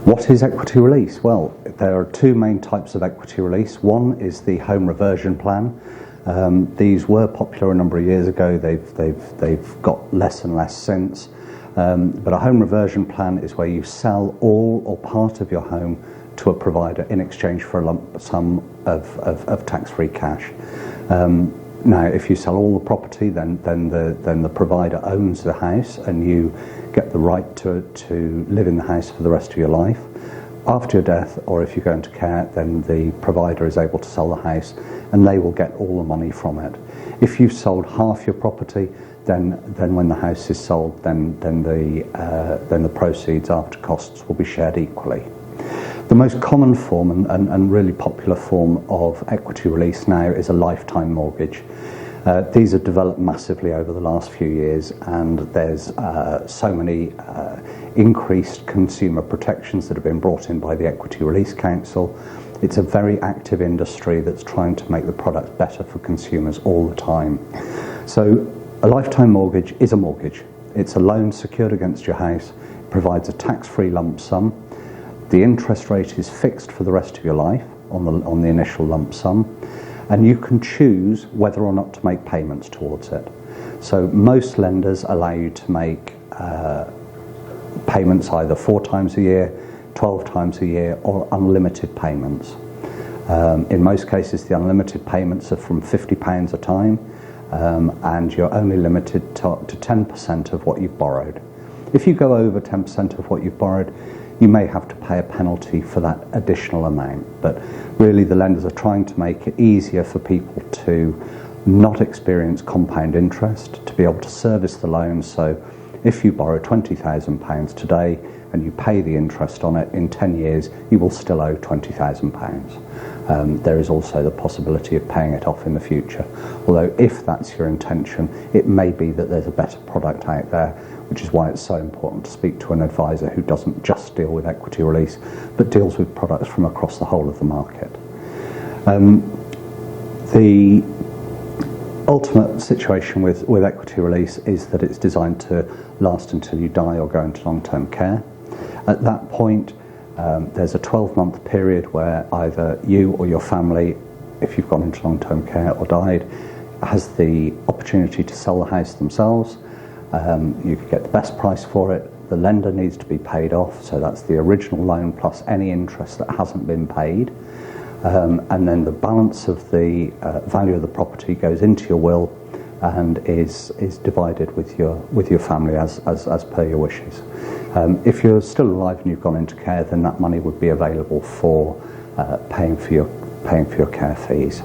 What is equity release? Well, there are two main types of equity release. One is the home reversion plan. These were popular a number of years ago. They've got less and less since. But a home reversion plan is where you sell all or part of your home to a provider in exchange for a lump sum of tax-free cash. Now, if you sell all the property, then the provider owns the house, and you get the right to live in the house for the rest of your life. After your death, or if you go into care, then the provider is able to sell the house, and they will get all the money from it. If you've sold half your property, then when the house is sold, then the proceeds after costs will be shared equally. The most common form and really popular form of equity release now is a lifetime mortgage. These have developed massively over the last few years, and there's so many increased consumer protections that have been brought in by the Equity Release Council. It's a very active industry that's trying to make the product better for consumers all the time. So a lifetime mortgage is a mortgage. It's a loan secured against your house, provides a tax-free lump sum. The interest rate is fixed for the rest of your life on the initial lump sum, and you can choose whether or not to make payments towards it. So most lenders allow you to make payments either 4 times a year, 12 times a year, or unlimited payments. In most cases, the unlimited payments are from £50 a time, and you're only limited to 10% of what you've borrowed. If you go over 10% of what you've borrowed, you may have to pay a penalty for that additional amount. But really, the lenders are trying to make it easier for people to not experience compound interest, to be able to service the loan. So if you borrow £20,000 today and you pay the interest on it, in 10 years you will still owe £20,000. There is also the possibility of paying it off in the future. Although if that's your intention, it may be that there's a better product out there, which is why it's so important to speak to an advisor who doesn't just deal with equity release, but deals with products from across the whole of the market. The ultimate situation with equity release is that it's designed to last until you die or go into long-term care. At that point, there's a 12-month period where either you or your family, if you've gone into long-term care or died, has the opportunity to sell the house themselves. You could get the best price for it. The lender needs to be paid off, so that's the original loan plus any interest that hasn't been paid. And then the balance of the value of the property goes into your will and is divided with your family as per your wishes. If you're still alive and you've gone into care, then that money would be available for paying for your care fees.